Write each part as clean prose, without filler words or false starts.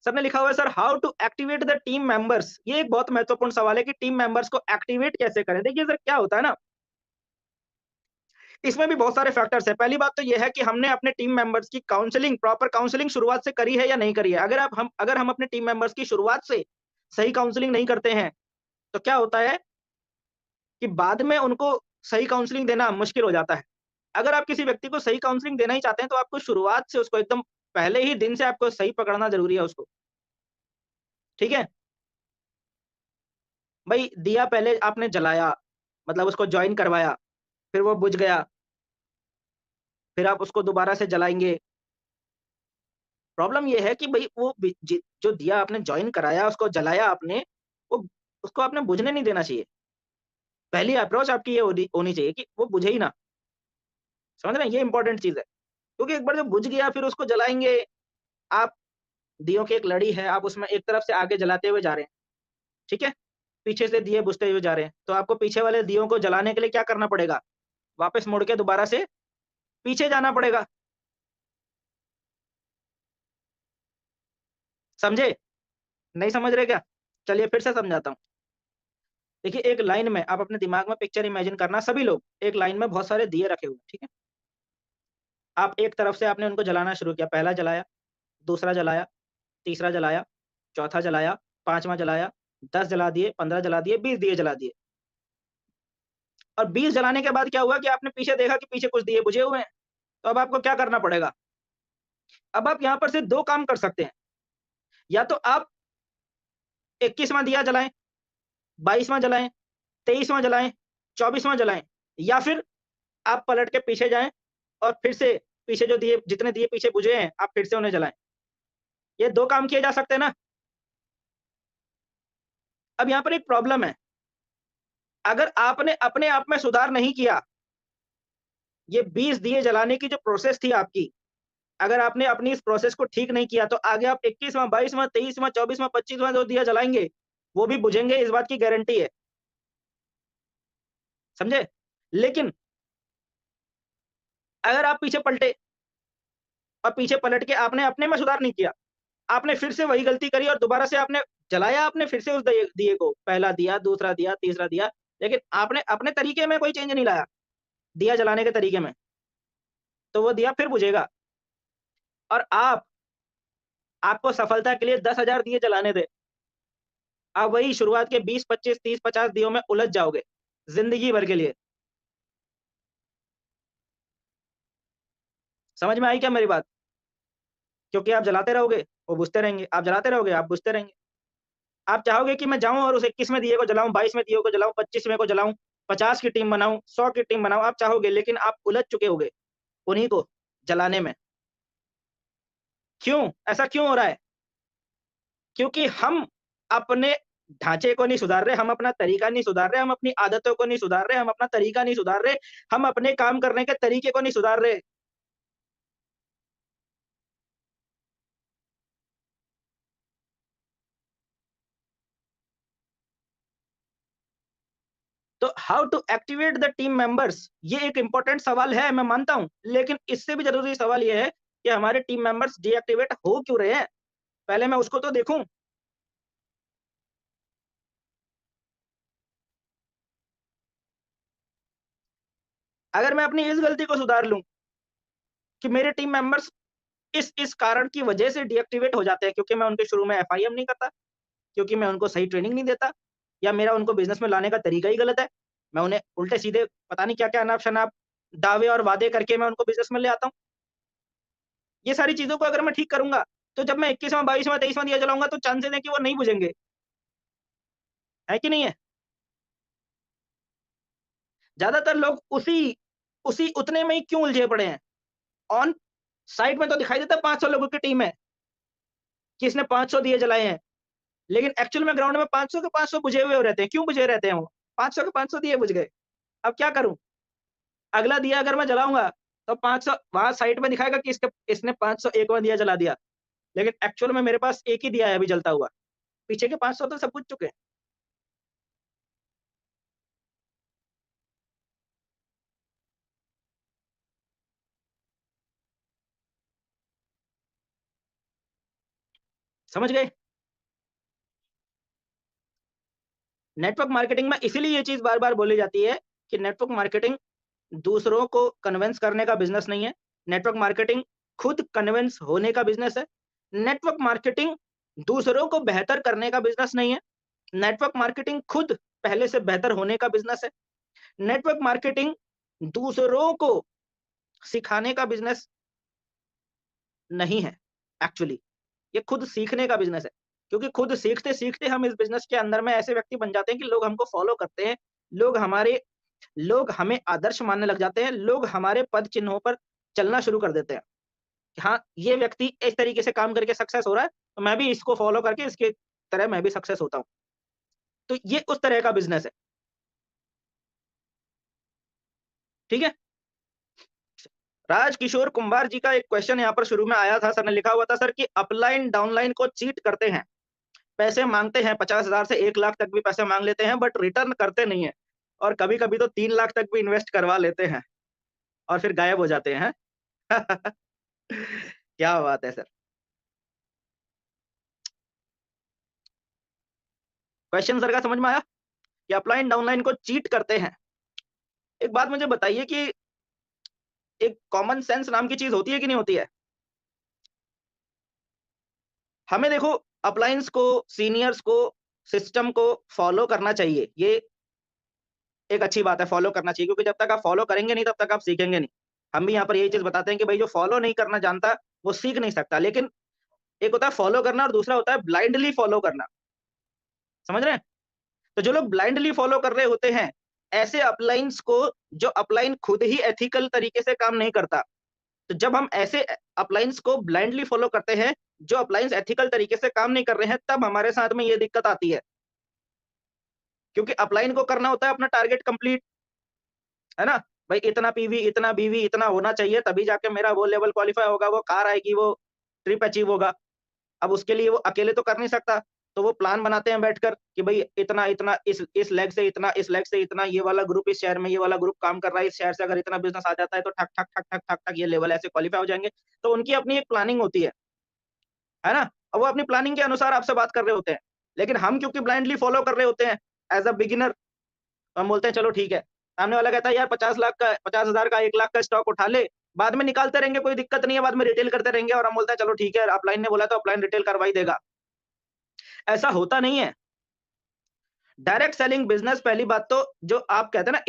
Sir ने लिखा हुआ है sir how to activate the team members. ये एक बहुत महत्वपूर्ण सवाल है कि टीम मेंबर्स को एक्टिवेट कैसे करें। देखिए सर क्या होता है ना, इसमें भी बहुत सारे फैक्टर्स हैं। पहली बात तो ये है कि हमने अपने टीम मेंबर्स की काउंसलिंग, प्रॉपर काउंसलिंग शुरुआत से करी है या नहीं करी है। अगर हम अपने टीम मेंबर्स की शुरुआत से सही काउंसलिंग नहीं करते हैं, तो क्या होता है कि बाद में उनको सही काउंसलिंग देना मुश्किल हो जाता है। अगर आप किसी व्यक्ति को सही काउंसलिंग देना ही चाहते हैं, तो आपको शुरुआत से उसको एकदम पहले ही दिन से आपको सही पकड़ना ज़रूरी है उसको, ठीक है? भई दिया पहले आपने जलाया, मतलब उसको जॉइन करवाया, फिर वो बुझ गया, फिर आप उसको दोबारा से जलाएँगे। प्रॉब्लम ये है कि भई वो बि जि जो दिया आपने जॉइन कराया, उसको जलाया आपने, वो उसको आपने बुझने नहीं देना चाहिए। पहली अप्रोच आपकी ये होनी होनी चाहिए कि वो बुझे ही ना, समझ रहे हैं? ये इम्पोर्टेंट चीज़ है। क्योंकि एक बार जब बुझ गया फिर उसको जलाएँगे, आप दियों की एक लड़ी है, आप उसमें एक तरफ से आगे जलाते हुए जा रहे हैं, ठीक है? पीछे से दिए बुझते हुए जा रहे हैं, तो आपको पीछे वाले दियों को जलाने के लिए क्या करना पड़ेगा? वापस मुड़ के दोबारा से पीछे जाना पड़ेगा, समझे? नहीं समझ रहे क्या? चलिए फिर से समझाता हूँ। देखिए एक लाइन में आप अपने दिमाग में पिक्चर इमेजिन करना, सभी लोग एक लाइन में बहुत सारे दिए रखे हुए हैं, ठीक है? आप एक तरफ से आपने उनको जलाना शुरू किया, पहला जलाया, दूसरा जलाया, तीसरा जलाया, चौथा जलाया, 5वां जलाया, 10 जला दिए, 15 जला दिए, 20 दिए जला दिए। और 20 जलाने के बाद क्या हुआ कि आपने पीछे देखा कि पीछे कुछ दिए बुझे हुए हैं, तो अब आपको क्या करना पड़ेगा? अब आप यहाँ पर सिर्फ 2 काम कर सकते हैं, या तो आप 21वां दिया जलाएँ, 22वां जलाएँ, 23वां जलाएँ, 24वां जलाएँ, या फिर आप पलट के पीछे जाएँ और फिर से पीछे जो दिए जितने दिए पीछे बुझे हैं, आप फिर से उन्हें जलाएँ। ये 2 काम किए जा सकते हैं ना? अब यहाँ पर एक प्रॉब्लम है, अगर आपने अपने आप में सुधार नहीं किया, ये 20 दिए जलाने की जो प्रोसेस थी आपकी, अगर आपने अपनी इस प्रोसेस को ठीक नहीं किया, तो आगे आप 21वां, 22वां, 23वां, 24वां, 25वां जो दिया जलाएँगे, वो भी बुझेंगे, इस बात की गारंटी है। समझे? लेकिन अगर आप पीछे पलटे और पीछे पलट के आपने अपने में सुधार नहीं किया, आपने फिर से वही गलती करी और दोबारा से आपने जलाया आपने फिर से उस दिए दिए को, पहला दिया, दूसरा दिया, तीसरा दिया, लेकिन आपने अपने तरीके में कोई चेंज नहीं लाया, दिया जलाने के तरीके में, तो वो दिया फिर बुझेगा। और आपको सफलता के लिए 10,000 दिए जलाने थे। आप वही शुरुआत के 20, 25, 30, 50 दियों में उलझ जाओगे, ज़िंदगी भर के लिए। समझ में आई क्या मेरी बात? क्योंकि आप जलाते रहोगे, वो बुझते रहेंगे, आप जलाते रहोगे, आप बुझते रहेंगे। आप चाहोगे कि मैं जाऊँ और उस 21वें दिए को जलाऊँ, 22वें दिए को जलाऊँ, 25वें को जलाऊँ, 50 की टीम बनाऊँ, 100 की टीम बनाऊँ, आप चाहोगे, लेकिन आप उलझ चुके होगे उन्हीं को जलाने में। क्यों? ऐसा क्यों हो रहा है? क्योंकि हम अपने ढांचे को नहीं सुधार रहे, हम अपना तरीका नहीं सुधार रहे, हम अपनी आदतों को नहीं सुधार रहे, हम अपना तरीका नहीं सुधार रहे, हम अपने काम करने के तरीके को नहीं सुधार रहे। तो how to activate the team members, ये एक इंपॉर्टेंट सवाल है, मैं मानता हूं, लेकिन इससे भी जरूरी सवाल ये है कि हमारे टीम मेंबर्स डीएक्टिवेट हो क्यों रहे हैं। पहले मैं उसको तो देखूं। अगर मैं अपनी इस गलती को सुधार लूं कि मेरे टीम मेंबर्स इस कारण की वजह से डीएक्टिवेट हो जाते हैं, क्योंकि मैं उनके शुरू में एफआईएम नहीं करता, क्योंकि मैं उनको सही ट्रेनिंग नहीं देता, या मेरा उनको बिजनेस में लाने का तरीका ही गलत है, मैं उन्हें उल्टे सीधे पता नहीं क्या क्या अनाप शनाप दावे और वादे करके मैं उनको बिजनेस में ले आता हूं। ये सारी चीज़ों को अगर मैं ठीक करूँगा, तो जब मैं 21वाँ, 22वाँ, 23वाँ दिया जलाऊँगा तो चांसेज़ हैं कि वो नहीं बुझेंगे, है कि नहीं है? ज़्यादातर लोग उसी उसी उतने में ही क्यों उलझे पड़े हैं? ऑन साइट में तो दिखाई देता है 500 लोगों की टीम है, कि इसने 500 दिए जलाए हैं, लेकिन एक्चुअल में ग्राउंड में 500 के 500 बुझे हुए रहते हैं, क्यों बुझे रहते हैं वो? 500 के 500 दिए बुझ गए, अब क्या करूँ? अगला दिया अगर मैं जलाऊँगा, तो 500 वहाँ साइट में दिखाएगा कि इसने 501वाँ दिया जला दिया, लेकिन एक्चुअल में मेरे पास एक ही दिया है अभी जलता हुआ, पीछे के 500 तो सब बुझ चुके हैं। समझ गए? नेटवर्क मार्केटिंग में इसीलिए ये चीज़ बार-बार बोली जाती है कि नेटवर्क मार्केटिंग दूसरों को कन्विंस करने का बिज़नेस नहीं है। नेटवर्क मार्केटिंग खुद कन्विंस होने का बिज़नेस है। नेटवर्क मार्केटिंग दूसरों को बेहतर करने का बिज़नेस नहीं है। नेटवर्क मार्केटिंग खुद पहले से बेहतर होने का बिज़नेस है। नेटवर्क मार्केटिंग दूसरों को सिखाने का बिज़नेस नहीं है एक्चुअली। ये खुद सीखने का बिज़नेस है। क्योंकि खुद सीखते-सीखते हम इस बिज़नेस के अंदर में ऐसे व्यक्ति बन जाते हैं कि लोग हमको फ़ॉलो करते हैं। लोग हमारे लोग हमें आदर्श मानने लग जाते हैं। लोग हमारे पद चिन्हों पर चलना शुरू कर देते हैं। कि हाँ, ये व्यक्ति इस तरीके से काम करके सक्सेस हो रहा है, तो मैं भी इसको फ़ॉलो करके इसके तरह मैं भी सक्सेस होता हूँ। तो ये उस तरह का बिज़नेस है। ठीक है? राजकिशोर कुंभार जी का एक क्वेश्चन यहाँ पर शुरू में आया था। सर ने लिखा हुआ था सर कि अपलाइन डाउनलाइन को चीट करते हैं। पैसे माँगते हैं 50,000 से 1 लाख तक भी पैसे माँग लेते हैं बट रिटर्न करते नहीं हैं। और कभी-कभी तो 3 लाख तक भी इन्वेस्ट करवा लेते हैं और फिर गायब हो जाते हैं। क्या बात है सर! क्वेश्चन सर का समझ में आया? कि अपलाइन डाउनलाइन को चीट करते हैं। एक बात मुझे बताइए कि एक कॉमन सेंस नाम की चीज़ होती है कि नहीं होती है? हमें देखो अपलाइन्स को, सीनियर्स को, सिस्टम को फॉलो करना चाहिए। ये एक अच्छी बात है, फॉलो करना चाहिए क्योंकि जब तक आप फॉलो करेंगे नहीं, तब तक आप सीखेंगे नहीं। हम भी यहाँ पर यही चीज़ बताते हैं कि भई जो फॉलो नहीं करना जानता, वो सीख नहीं सकता। लेकिन एक होता है फॉलो करना और दूसरा होता है ब्लाइंडली फॉलो करना। समझ रहे हैं? तो जो लोग ब्लाइंडली फॉलो कर रहे होते हैं, ऐसे अपलाइन्स को जो अपलाइन खुद ही एथिकल तरीके से काम नहीं करता। तो जब हम ऐसे अपलाइन्स को ब्लाइंडली फॉलो करते हैं, जो अपलाइन्स एथिकल तरीके से काम नहीं कर रहे हैं, तब हमारे साथ में ये दिक्कत आती है। क्योंकि अपलाइन को करना होता है अपना टारगेट कंप्लीट, है ना? भाई इतना बीवी, इतना होना चाहिए तभी जाके मेरा वो लेवल क्वालिफाई होगा, वो कार आएगी, वो ट्रिप अचीव होगा। अब उसके लिए वो अकेले तो कर नहीं सकता, तो वो प्लान बनाते हैं बैठकर कि भई इतना-इतना इस लेग से इतना, इस लेग से इतना, ये वाला ग्रुप इस शहर में ये वाला ग्रुप काम कर रहा है, इस शहर से अगर इतना बिज़नेस आ जाता है तो ठक, ठक, ठक, ठक, ठक, ठक ये लेवल ऐसे क्वालिफाई हो जाएँगे। तो उनकी अपनी एक प्लानिंग होती है ना? और वो अपनी प्लानिंग के अनुसार आपसे बात कर रहे होते हैं। लेकिन हम क्योंकि ब्लाइंडली फॉलो कर रहे होते हैं एज़ अ बिगिनर, हम बोलते हैं चलो ठीक है। सामने वाला कहता है यार 50 लाख का 50,000 का 1 लाख का स्टॉक उठा ले, बाद में निकालते रहेंगे कोई दिक्कत नहीं है, बाद में रिटेल करते रहेंगे और हम बोलते हैं चलो ठीक है, अपलाइन ने बोला तो अपलाइन रिटेल करवा ही देगा। ऐसा होता नहीं है। डायरेक्ट सेलिंग बिज़नेस पहली बात तो जो आप कहते हैं ना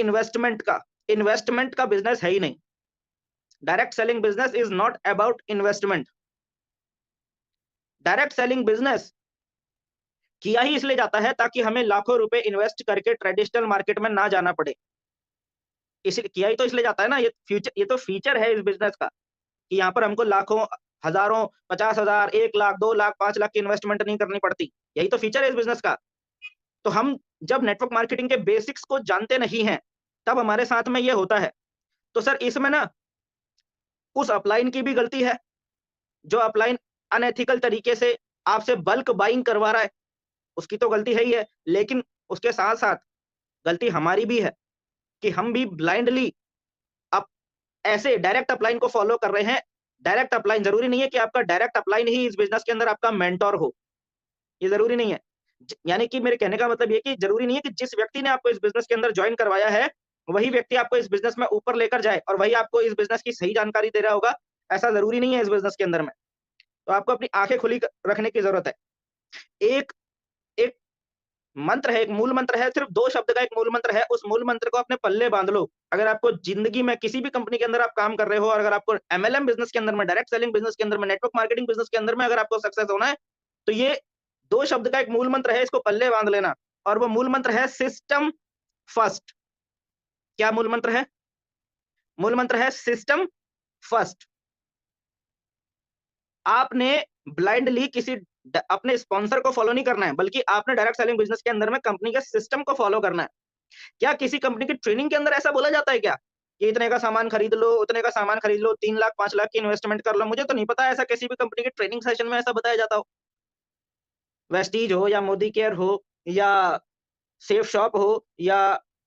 इन्वेस्टमेंट का बिज़नेस है ही नहीं। Direct selling business is not about investment. Direct selling business किया ही इसलिए जाता है ताकि हमें लाखों रुपए इन्वेस्ट करके ट्रेडिशनल मार्केट में ना जाना पड़े। इसलिए किया ही तो इसलिए जाता है ना, ये तो फीचर है इस बिज़नेस का कि यहाँ पर हमको लाखों, हज़ारों, 50,000, 1 लाख, 2 लाख, 5 लाख की इन्वेस्टमेंट नहीं करनी पड़ती। यही तो फीचर है इस बिज़नेस का। तो हम जब नेटवर्क मार्केटिंग के बेसिक्स को जानते नहीं हैं, तब हमारे साथ में ये होता है। तो सर इसमें ना उस अपलाइन की भी गलती है, जो अपलाइन अनएथिकल तरीके से आपसे बल्क बाइंग करवा रहा है, उसकी तो गलती है ही है। लेकिन उसके साथ-साथ गलती हमारी भी है कि हम भी ब्लाइंडली अप ऐसे डायरेक्ट अपलाइन को फॉलो कर रहे हैं। डायरेक्ट अपलाइन ज़रूरी नहीं है कि आपका डायरेक्ट अपलाइन ही इस बिज़नेस के अंदर आपका मेंटर हो, ये ज़रूरी नहीं है। यानी कि मेरे कहने का मतलब ये है कि ज़रूरी नहीं है कि जिस व्यक्ति ने आपको इस बिज़नेस के अंदर जॉइन करवाया है, वही व्यक्ति आपको इस बिज़नेस में ऊपर लेकर जाए और वही आपको इस बिज़नेस की सही जानकारी दे रहा होगा, ऐसा ज़रूरी नहीं है इस बिज़नेस के अंदर में। तो आपको अपनी आँखें खुली रखने की ज़रूरत है। एक एक मंत्र है, एक मूल मंत्र है, सिर्फ़ 2 शब्द का एक मूल मंत्र है, उस मूल मंत्र को अपने पल्ले बाँध लो। अगर आपको ज़िंदगी में किसी भी कंपनी के अंदर आप काम कर रहे हो और अगर आपको एमएलएम बिज़नेस के अंदर में, डायरेक्ट सेलिंग बिज़नेस के अंदर में, नेटवर्क मार्केटिंग बिज़नेस के अंदर में अगर आपको सक्सेस होना है, तो ये 2 शब्द का एक मूल मंत्र है, इसको पल्ले बाँध लेना और वो मूल मंत्र है सिस्टम फर्स्ट। क्या मूल मंत्र है? मूल मंत्र है सिस्टम फर्स्ट। आपने ब्लाइंडली अपने स्पॉन्सर को फॉलो नहीं करना है, बल्कि आपने डायरेक्ट सेलिंग बिज़नेस के अंदर में कंपनी के सिस्टम को फॉलो करना है। क्या किसी कंपनी की ट्रेनिंग के अंदर ऐसा बोला जाता है क्या? कि इतने का सामान खरीद लो, उतने का सामान खरीद लो, 3 लाख, 5 लाख की इन्वेस्टमेंट कर लो। मुझे तो नहीं पता ऐसा किसी भी कंपनी के ट्रेनिंग सेशन में ऐसा बताया जाता हो। वेस्टीज हो या मोदी केयर हो या सेफ शॉप हो या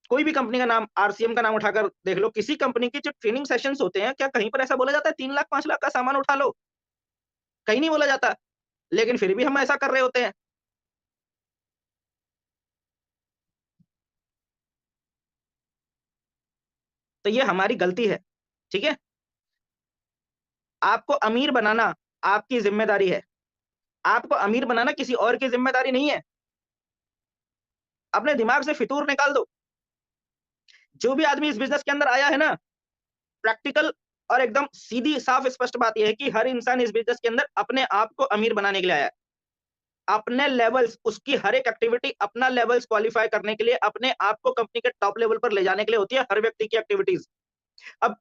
कोई भी कंपनी का नाम, आरसीएम का नाम उठाकर देख लो। किसी कंपनी के जो ट्रेनिंग सेशंस होते हैं, क्या कहीं पर ऐसा बोला जाता है 3 लाख, 5 लाख का सामान उठा लो? कहीं नहीं बोला जाता। लेकिन फिर भी हम ऐसा कर रहे होते हैं। तो ये हमारी गलती है, ठीक है? आपको अमीर बनाना आपकी ज़िम्मेदारी है। आपको अमीर बनाना किसी और की ज़िम्मेदारी नहीं है। अपने दिमाग से फितूर निकाल दो। जो भी आदमी इस बिज़नेस के अंदर आया है ना, प्रैक्टिकल और एकदम सीधी साफ स्पष्ट बात ये है कि हर इंसान इस बिज़नेस के अंदर अपने आप को अमीर बनाने के लिए आया है। अपने लेवल्स, उसकी हर एक एक्टिविटी अपना लेवल्स क्वालीफाई करने के लिए, अपने आप को कंपनी के टॉप लेवल पर ले जाने के लिए होती है हर व्यक्ति की एक्टिविटीज़। अब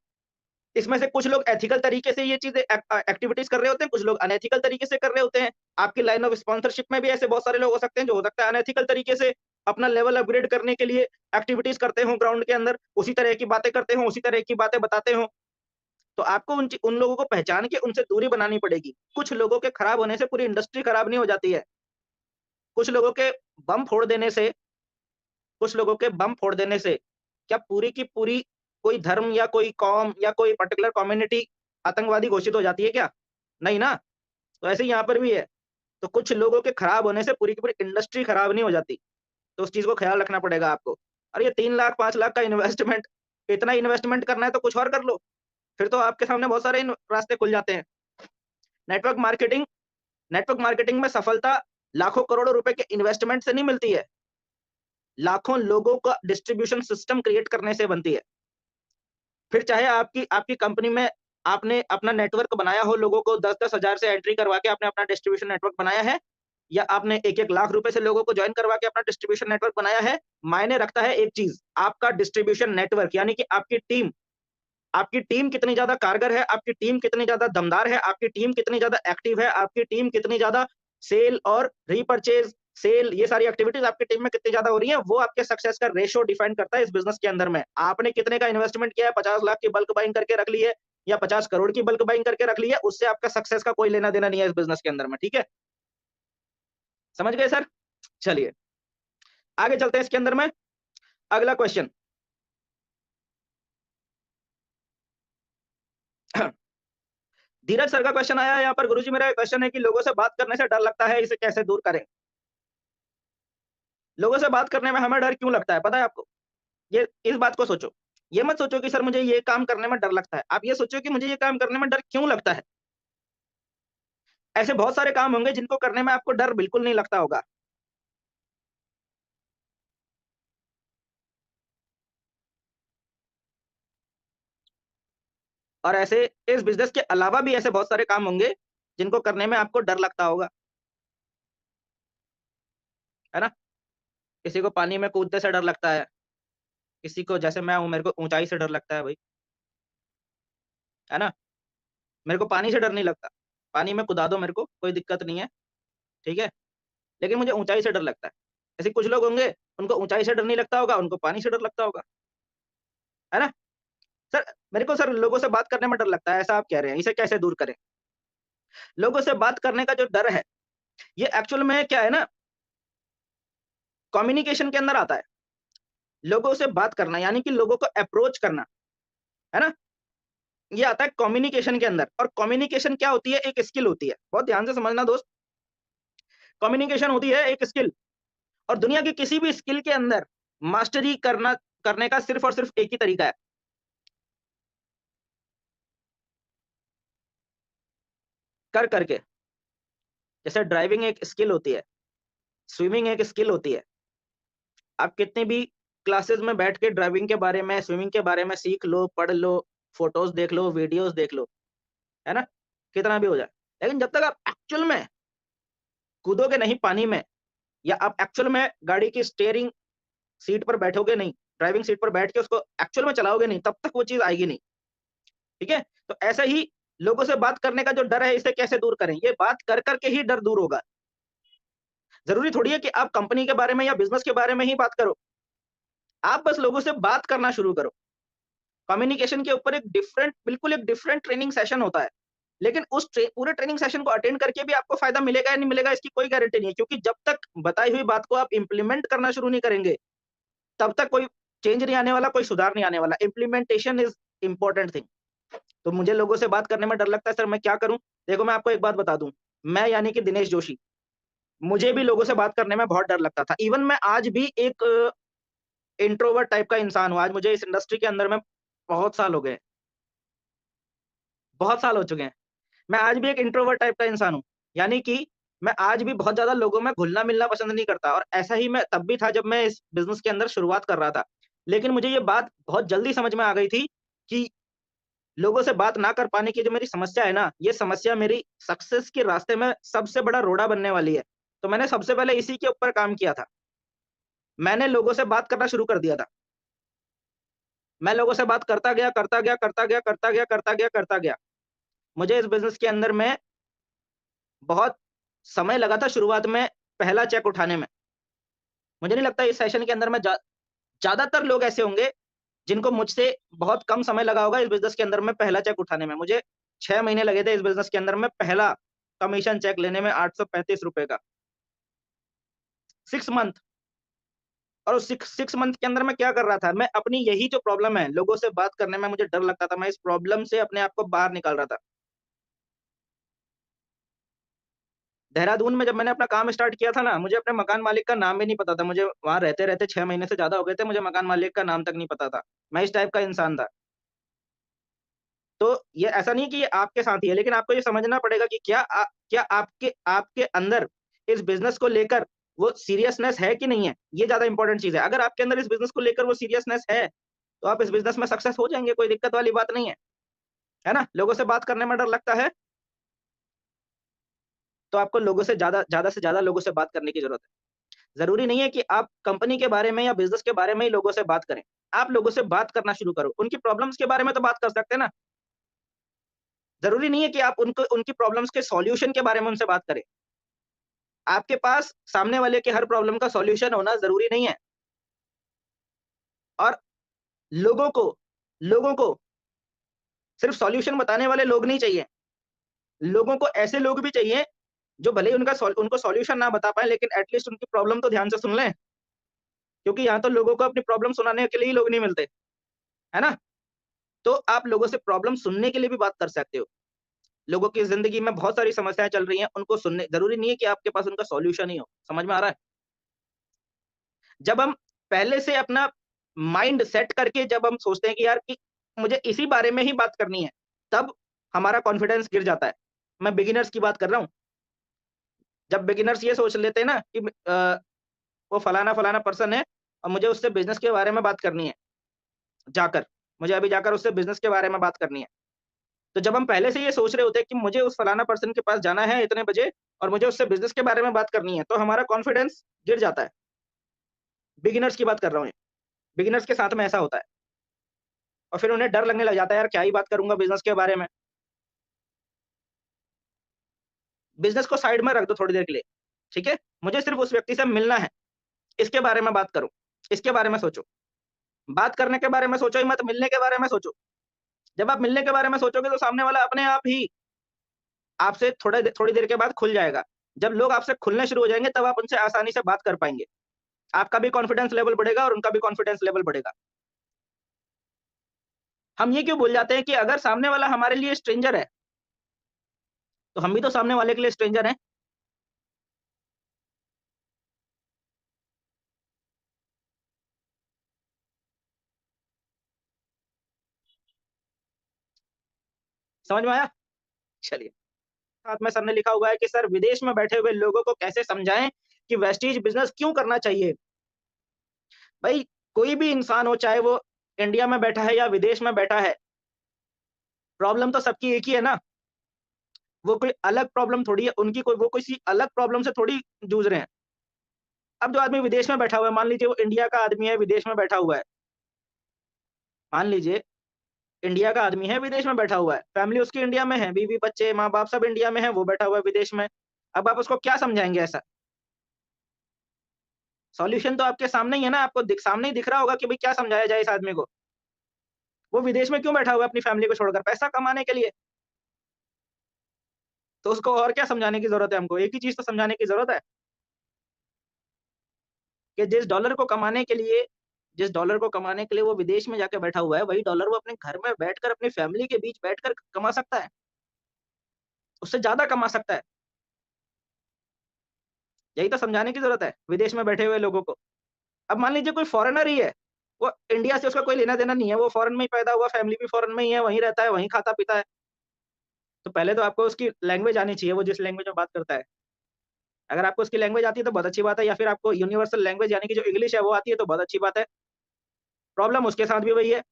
इसमें से कुछ लोग एथिकल तरीके से ये चीज़ें एक्टिविटीज़ कर रहे होते हैं, कुछ लोग अनएथिकल तरीके से कर रहे होते हैं। आपकी लाइन ऑफ स्पॉन्सरशिप में भी ऐसे बहुत सारे लोग हो सकते हैं, जो हो सकता है अनएथिकल तरीके से अपना लेवल अपग्रेड करने के लिए एक्टिविटीज़ करते हों ग्राउंड के अंदर, उसी तरह की बातें करते हों, उसी तरह की बातें बताते हों। तो आपको उन लोगों को पहचान के उनसे दूरी बनानी पड़ेगी। कुछ लोगों के खराब होने से पूरी इंडस्ट्री खराब नहीं हो जाती है। कुछ लोगों के बम फोड़ देने से कुछ लोगों के बम फोड़ देने से क्या पूरी की पूरी कोई धर्म या कोई कौम या कोई पर्टिकुलर कम्युनिटी आतंकवादी घोषित हो जाती है क्या? नहीं ना। तो ऐसे ही यहाँ पर भी है। तो कुछ लोगों के खराब होने से पूरी की पूरी इंडस्ट्री खराब नहीं हो जाती। तो उस चीज़ को ख़्याल रखना पड़ेगा आपको। और ये 3 लाख 5 लाख का इन्वेस्टमेंट, इतना इन्वेस्टमेंट करना है तो कुछ और कर लो। फिर तो आपके सामने बहुत सारे इन रास्ते खुल जाते हैं। नेटवर्क मार्केटिंग नेटवर्क मार्केटिंग में सफलता लाखों करोड़ों रुपए के इन्वेस्टमेंट से नहीं मिलती है। लाखों लोगों का डिस्ट्रीब्यूशन सिस्टम क्रिएट करने से बनती है। फिर चाहे आपकी आपकी कंपनी में आपने अपना नेटवर्क बनाया हो, लोगों को 10-10 हज़ार से एंट्री करवा के आपने अपना डिस्ट्रीब्यूशन नेटवर्क बनाया है, या आपने 1-1 लाख रुपए से लोगों को जॉइन करवा के अपना डिस्ट्रीब्यूशन नेटवर्क बनाया है, मायने रखता है एक चीज़, आपका डिस्ट्रीब्यूशन नेटवर्क, यानी कि आपकी टीम कितनी ज़्यादा कारगर है, आपकी टीम कितनी ज़्यादा दमदार है, आपकी टीम कितनी ज़्यादा एक्टिव है, आपकी टीम कितनी ज़्यादा सेल और रीपर्चेज़, सेल, ये सारी एक्टिविटीज़ आपकी टीम में कितनी ज़्यादा हो रही हैं, वो आपके सक्सेस का रेशियो डिफाइन करता है इस बिज़नेस के अंदर में। आपने कितने का इन्वेस्टमेंट किया है, 50 लाख की बल्क बाइंग करके रख ली है या 50 करोड़ की बल्क बाइंग करके रख ली है, उससे आपका सक्सेस का कोई लेना-देना नहीं है इस बिज़नेस के अंदर में, ठीक है? समझ गए सर? चलिए, आगे चलते हैं इसके अंदर में। अगला क्वेश्चन। धीरज सर का क्वेश्चन आया है यहाँ पर, गुरुजी मेरा क्वेश्चन है कि लोगों से बात करने से डर लगता है, इसे कैसे दूर करें? लोगों से बात करने में हमें डर क्यों लगता है, पता है आपको? ये इस बात को सोचो। ये मत सोचो कि सर मुझे ये काम करने में डर लगता है। आप ये सोचो कि मुझे ये काम करने में डर क्यों लगता है? ऐसे बहुत सारे काम होंगे जिनको करने में आपको डर बिल्कुल नहीं लगता होगा। और ऐसे इस बिज़नेस के अलावा भी ऐसे बहुत सारे काम होंगे जिनको करने में आपको डर लगता होगा, है ना? किसी को पानी में कूदने से डर लगता है, किसी को जैसे मैं हूँ मेरे को ऊँचाई से डर लगता है भाई, है ना? मेरे को पानी से डर नहीं लगता। पानी में कूदा दो मेरे को, कोई दिक्कत नहीं है, ठीक है? लेकिन मुझे ऊँचाई से डर लगता है। ऐसे कुछ लोग होंगे, उनको ऊँचाई से डर नहीं लगता होगा, उनको पानी से डर लगता होगा, है ना? सर, मेरे को सर लोगों से बात करने में डर लगता है, ऐसा आप कह रहे हैं, इसे कैसे दूर करें? लोगों से बात करने का जो डर है, ये एक्चुअल में क्या है ना, कम्युनिकेशन के अंदर आता है। लोगों से बात करना यानी कि लोगों को अप्रोच करना, है ना? ये आता है कम्युनिकेशन के अंदर, और कम्युनिकेशन क्या होती है? एक स्किल होती है। बहुत ध्यान से समझना दोस्त, कम्युनिकेशन होती है एक स्किल, और दुनिया की किसी भी स्किल के अंदर मास्टरी करने का सिर्फ़ और सिर्फ़ एक ही तरीका है, कर के। जैसे ड्राइविंग एक स्किल होती है, स्विमिंग एक स्किल होती है। आप कितनी भी क्लासेस में बैठ के ड्राइविंग के बारे में, स्विमिंग के बारे में सीख लो, पढ़ लो, फ़ोटोज़ देख लो, वीडियोज़ देख लो, है ना? कितना भी हो जाए। लेकिन जब तक आप एक्चुअल में कूदोगे नहीं पानी में, या आप एक्चुअल में गाड़ी की स्टीयरिंग सीट पर बैठोगे नहीं, ड्राइविंग सीट पर बैठ के उसको एक्चुअल में चलाओगे नहीं, तब तक वो चीज़ आएगी नहीं, ठीक है? तो ऐसे ही लोगों से बात करने का जो डर है, इसे कैसे दूर करें? ये बात कर के ही डर दूर होगा। ज़रूरी थोड़ी है कि आप कंपनी के बारे में या बिज़नेस के बारे में ही बात करो। आप बस लोगों से बात करना शुरू करो। कम्युनिकेशन के ऊपर बिल्कुल एक डिफरेंट ट्रेनिंग सेशन होता है। लेकिन उस पूरे ट्रेनिंग सेशन को अटेंड करके भी आपको फ़ायदा मिलेगा या नहीं मिलेगा, इसकी कोई गारंटी नहीं है, क्योंकि जब तक बताई हुई बात को आप इम्प्लीमेंट करना शुरू नहीं करेंगे, तब तक कोई चेंज नहीं आने वाला, कोई सुधार नहीं आने वाला। Implementation is important thing. तो मुझे लोगों से बात करने में डर लगता है सर, मैं क्या करूँ? देखो मैं आपको एक बात बता दूँ, मैं यानी कि दिनेश जोशी, मुझे भी लोगों से बात करने में बहुत डर लगता था। इवन मैं आज भी एक इंट्रोवर्ट टाइप का इंसान हूँ। आज मुझे इस इंडस्ट्री के अंदर में बहुत साल हो गए, बहुत साल हो चुके हैं। मैं आज भी एक इंट्रोवर्ट टाइप का इंसान हूँ। यानी कि मैं आज भी बहुत ज़्यादा लोगों में घुलना-मिलना पसंद नहीं करता और ऐसा ही मैं तब भी था जब मैं इस बिज़नेस के अंदर शुरुआत कर रहा था। लेकिन मुझे ये बात बहुत जल्दी समझ में आ गई थी कि लोगों से बात ना कर पाने की जो मेरी समस्या है ना, ये समस्या मेरी सक्सेस के रास्ते में सबसे बड़ा रोड़ा बनने वाली है। तो मैंने सबसे पहले इसी के ऊपर काम किया था। मैंने लोगों से बात करना शुरू कर दिया था। मैं लोगों से बात करता गया, करता गया, करता गया, करता गया, करता गया, करता गया। मुझे इस बिज़नेस के अंदर में बहुत समय लगा था शुरुआत में पहला चेक उठाने में। मुझे नहीं लगता इस सेशन के अंदर में ज़्यादातर लोग ऐसे होंगे जिनको मुझसे बहुत कम समय लगा होगा इस बिज़नेस के अंदर में पहला चेक उठाने में। मुझे 6 महीने लगे थे इस बिज़नेस के अंदर में पहला कमीशन चेक लेने में ₹835 का। 6 मंथ। और उस 6 मंथ के अंदर मैं क्या कर रहा था? मैं अपनी यही जो प्रॉब्लम है, लोगों से बात करने में मुझे डर लगता था, मैं इस प्रॉब्लम से अपने आप को बाहर निकाल रहा था। देहरादून में जब मैंने अपना काम स्टार्ट किया था ना, मुझे अपने मकान मालिक का नाम भी नहीं पता था। मुझे वहाँ रहते-रहते 6 महीने से ज़्यादा हो गए थे, मुझे मकान मालिक का नाम तक नहीं पता था। मैं इस टाइप का इंसान था। तो ये ऐसा नहीं कि ये आपके साथ ही है, लेकिन आपको ये समझना पड़ेगा कि क्या आपके आपके अंदर इस बिज़नेस को लेकर वो सीरियसनेस है कि नहीं है? ये ज़्यादा इम्पोर्टेंट चीज़ है। अगर आपके अंदर इस बिज़नेस को लेकर वो सीरियसनेस है, तो आप इस बिज़नेस में सक्सेस हो जाएँगे, कोई दिक्कत वाली बात नहीं है। है ना? लोगों से बात करने में डर लगता है, तो आपको लोगों से ज़्यादा से ज़्यादा लोगों से बात करने की ज़रूरत है। ज़रूरी नहीं है कि आप कंपनी के बारे में या बिज़नेस के बारे में ही लोगों से बात करें। आप लोगों से बात करना शुरू करो। उनकी प्रॉब्लम्स के बारे में तो बात कर सकते हैं ना। ज़रूरी नहीं है कि आप उनको उनकी प्रॉब्लम्स के सॉल्यूशन के बारे में उनसे बात करें। आपके पास सामने वाले के हर प्रॉब्लम का सॉल्यूशन होना ज़रूरी नहीं है। और लोगों को लोगों को सिर्फ़ सॉल्यूशन बताने वाले लोग नहीं चाहिए। लोगों को ऐसे लोग भी चाहिए, जो भले ही उनको सॉल्यूशन ना बता पाएँ, लेकिन एट लीस्ट उनकी प्रॉब्लम तो ध्यान से सुन लें। क्योंकि यहाँ तो लोगों को अपनी प्रॉब्लम सुनाने के लिए ही लोग नहीं मिलते, है ना? तो आप लोगों से प्रॉब्लम सुनने के लिए भी बात कर सकते हो। लोगों की ज़िंदगी में बहुत सारी समस्याएँ चल रही हैं, उनको सुनने ज़रूरी नहीं है कि आपके पास उनका सॉल्यूशन ही हो। समझ में आ रहा है? जब हम पहले से अपना माइंड सेट करके जब हम सोचते हैं कि यार कि मुझे इसी बारे में ही बात करनी है, तब हमारा कॉन्फिडेंस गिर जाता है। मैं बिगिनर्स की बात कर रहा हूँ। जब बिगिनर्स ये सोच लेते हैं ना कि वो फलाना-फलाना पर्सन है और मुझे उससे बिज़नेस के बारे में बात करनी है, जाकर। मुझे अभी जाकर उससे बिज़नेस के बारे में बात करनी है। तो जब हम पहले से ये सोच रहे होते हैं कि मुझे उस फलाना पर्सन के पास जाना है इतने बजे और मुझे उससे बिज़नेस के बारे में बात करनी है, तो हमारा कॉन्फिडेंस गिर जाता है। बिगिनर्स की बात कर रहा हूँ ये। बिगिनर्स के साथ में ऐसा होता है और फिर उन्हें डर लगने लग जाता है, यार क्या ही बात करूँगा बिज़नेस के बारे में। बिज़नेस को साइड में रख दो थोड़ी देर के लिए, ठीक है? मुझे सिर्फ़ उस व्यक्ति से मिलना है, इसके बारे में बात करो, इसके बारे में सोचो। बात करने के बारे में सोचो ही मत, मिलने के बारे में सोचो। जब आप मिलने के बारे में सोचोगे तो सामने वाला अपने आप ही आपसे थोड़ी देर के बाद खुल जाएगा। जब लोग आपसे खुलने शुरू हो जाएँगे तब आप उनसे आसानी से बात कर पाएँगे। आपका भी कॉन्फिडेंस लेवल बढ़ेगा और उनका भी कॉन्फिडेंस लेवल बढ़ेगा। हम ये क्यों भूल जाते हैं कि अगर सामने वाला हमारे लिए स्ट्रेंजर है, तो हम भी तो सामने वाले के लिए स्ट्रेंजर हैं। समझ में आया? चलिए। साथ में सर ने लिखा हुआ है कि सर विदेश में बैठे हुए लोगों को कैसे समझाएँ कि वेस्टीज बिज़नेस क्यों करना चाहिए? भाई कोई भी इंसान हो चाहे वो इंडिया में बैठा है या विदेश में बैठा है, प्रॉब्लम तो सबकी एक ही है ना। वो कोई अलग प्रॉब्लम थोड़ी है, उनकी कोई वो किसी अलग प्रॉब्लम से थोड़ी जूझ रहे हैं। अब जो आदमी विदेश में बैठा हुआ है, मान लीजिए वो इंडिया का आदमी है, विदेश में बैठा हुआ है। मान लीजिए इंडिया का आदमी है, विदेश में बैठा हुआ है। फैमिली उसकी इंडिया में है, बीवी-बच्चे, माँ-बाप सब इंडिया में है, वो बैठा हुआ है विदेश में। अब आप उसको क्या समझाएँगे ऐसा? सॉल्यूशन तो आपके सामने ही है ना, आपको सामने ही दिख रहा होगा कि भई क्या समझाया जाए इस आदमी को। वो विदेश में क्यों बैठा हुआ है अपनी फैमिली को छोड़कर? पैसा कमाने के लिए। तो उसको और क्या समझाने की ज़रूरत है हमको? एक ही चीज़ तो समझाने की ज़रूरत है कि जिस डॉलर को कमाने के लिए वो विदेश में जाके बैठा हुआ है, वही डॉलर वो अपने घर में बैठकर अपनी फैमिली के बीच बैठकर कमा सकता है। उससे ज़्यादा कमा सकता है। यही तो समझाने की जरूरत है विदेश में बैठे हुए लोगों को। अब मान लीजिए कोई फॉरेनर ही है, वो इंडिया से उसका कोई लेना-देना नहीं है, वो फॉरेन में ही पैदा हुआ, फैमिली भी फॉरेन में ही है, वहीं रहता है, वहीं खाता-पीता है। तो पहले तो आपको उसकी लैंग्वेज आनी चाहिए, वो जिस लैंग्वेज में बात करता है। अगर आपको उसकी लैंग्वेज आती है तो बहुत अच्छी बात है, या फिर आपको यूनिवर्सल लैंग्वेज यानी कि जो इंग्लिश है वो आती है तो बहुत अच्छी बात है। प्रॉब्लम उसके साथ भी वही है,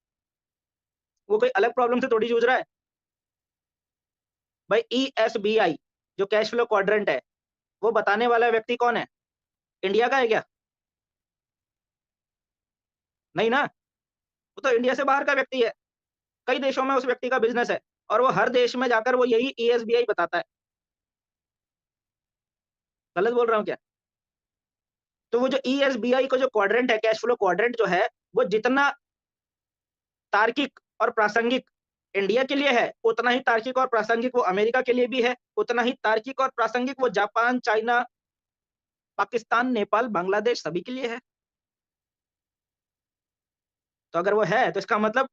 वो कोई अलग प्रॉब्लम से थोड़ी जूझ रहा है। भाई ईएसबीआई जो कैश फ्लो क्वाड्रेंट है, वो बताने वाला व्यक्ति कौन है? इंडिया का है क्या? नहीं ना, वो तो इंडिया से बाहर का व्यक्ति है। कई देशों में उस व्यक्ति का बिज़नेस है और वो हर देश में जाकर वो यही ईएसबीआई बताता है। गलत बोल रहा हूँ क्या? तो वो जो ईएसबीआई का जो क्वाड्रेंट है, कैश फ्लो क्वाड्रेंट जो है, वो जितना तार्किक और प्रासंगिक इंडिया के लिए है, उतना ही तार्किक और प्रासंगिक वो अमेरिका के लिए भी है, उतना ही तार्किक और प्रासंगिक वो जापान, चाइना, पाकिस्तान, नेपाल, बांग्लादेश सभी के लिए है। तो अगर वो है, तो इसका मतलब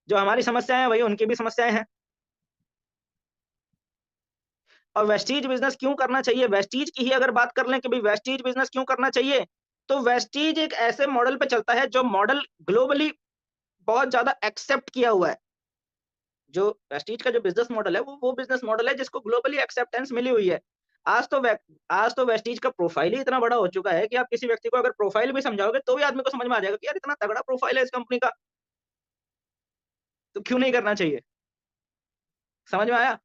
जो हमारी समस्याएँ हैं, वही उनकी भी समस्याएँ हैं। और वेस्टीज बिज़नेस क्यों करना चाहिए? वेस्टीज की ही अगर बात कर लें कि भई वेस्टीज बिज़नेस क्यों करना चाहिए? तो वेस्टीज एक ऐसे मॉडल पे चलता है, जो मॉडल ग्लोबली बहुत ज़्यादा एक्सेप्ट किया हुआ है। जो वेस्टीज का जो बिज़नेस मॉडल है, वो बिज़नेस मॉडल है जिसको ग्लोबली एक्सेप्टेंस मिली हुई है। आज तो वे आज तो वेस्टीज का प्रोफाइल ही इतना बड़ा हो चुका है कि आप किसी व्यक्ति को अगर प्रोफाइल भी समझाओगे, तो भी आदमी को समझ में आ जाएगा कि यार इतना तगड़ा प्रोफाइल है इस कंपनी का, तो क्यों नहीं करना चाहिए? समझ में आया?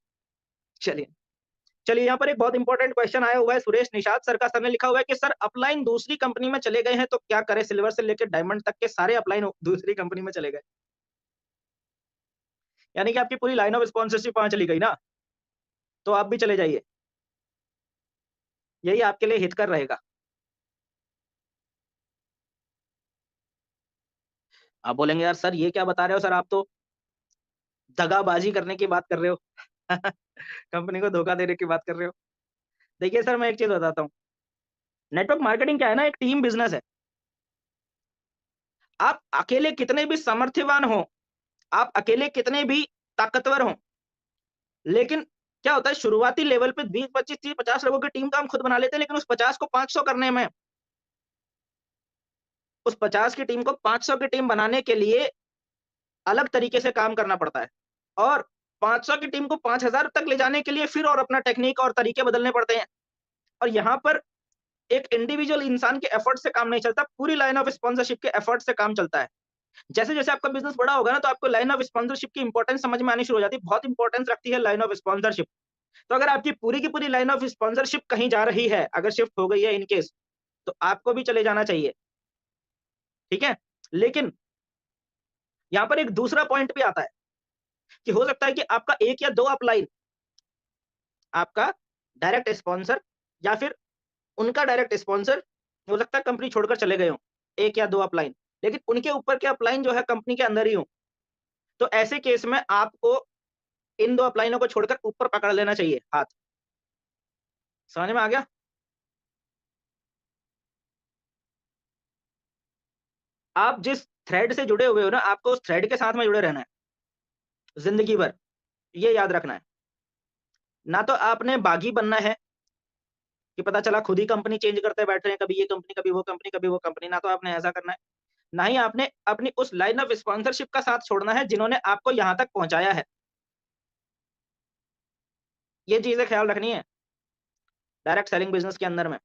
चलिए। चलिए, यहाँ पर एक बहुत इंपॉर्टेंट क्वेश्चन आया हुआ है सुरेश निषाद सर का। सर ने लिखा हुआ है कि सर अपलाइन दूसरी कंपनी में चले गए हैं तो क्या करें? सिल्वर से लेकर डायमंड तक के सारे अपलाइन दूसरी कंपनी में चले गए। यानी कि आपकी पूरी लाइन ऑफ स्पॉन्सरशिप वहाँ चली गई ना, तो आप भी चले जाइए। यही आपके लिए हितकर रहेगा। आप बोलेंगे यार सर ये क्या बता रहे हो सर, आप तो दगाबाजी करने की बात कर रहे हो। कंपनी को धोखा देने की बात कर रहे हो। देखिए सर, मैं एक चीज़ बताता हूँ। नेटवर्क मार्केटिंग क्या है ना, एक टीम बिज़नेस है। आप अकेले कितने भी सामर्थ्यवान हो, आप अकेले कितने भी ताकतवर हों, लेकिन क्या होता है शुरुआती लेवल पे 20, 25, 30, 50 लोगों की टीम का हम खुद बना लेते हैं, लेकिन उस 50 को 500 करने में, उस 50 की टीम को 500 की टीम बनाने के लिए अलग तरीके से काम करना पड़ता है। और 500 की टीम को 5000 तक ले जाने के लिए फिर और अपना टेक्नीक और तरीके बदलने पड़ते हैं। और यहाँ पर एक इंडिविजुअल इंसान के एफर्ट से काम नहीं चलता, पूरी लाइन ऑफ स्पॉन्सरशिप के एफर्ट से काम चलता है। जैसे-जैसे आपका बिज़नेस बड़ा होगा ना, तो आपको लाइन ऑफ स्पॉन्सरशिप की इंपॉर्टेंस समझ में आनी शुरू हो जाती है। बहुत इंपॉर्टेंस रखती है लाइन ऑफ स्पॉन्सरशिप। तो अगर आपकी पूरी की पूरी लाइन ऑफ स्पॉन्सरशिप कहीं जा रही है, अगर शिफ्ट हो गई है इन केस, तो आपको भी चले जाना चाहिए, ठीक है? लेकिन यहाँ पर एक दूसरा पॉइंट भी आता है कि हो सकता है कि आपका 1 या 2 अपलाइन, आपका डायरेक्ट स्पॉन्सर या फिर उनका डायरेक्ट स्पॉन्सर हो सकता है कंपनी छोड़कर चले गए हों, 1 या 2 अपलाइन, लेकिन उनके ऊपर के अपलाइन जो है कंपनी के अंदर ही हों। तो ऐसे केस में आपको इन 2 अपलाइनों को छोड़कर ऊपर पकड़ लेना चाहिए हाथ। समझ में आ गया? आप जिस थ्रेड से जुड़े हुए हो ना, आपको उस थ्रेड के साथ में जुड़े रहना है, ज़िंदगी भर। ये याद रखना है। ना तो आपने बागी बनना है कि पता चला खुद ही कंपनी चेंज करते बैठ रहे हैं, कभी ये कंपनी, कभी वो कंपनी, कभी वो कंपनी, ना तो आपने ऐसा करना है। ना ही आपने अपनी उस लाइन ऑफ स्पॉन्सरशिप का साथ छोड़ना है जिन्होंने आपको यहाँ तक पहुँचाया है। ये चीज़ें ख्याल रखनी है, डायरेक्ट सेलिंग बिज़नेस के अंदर में।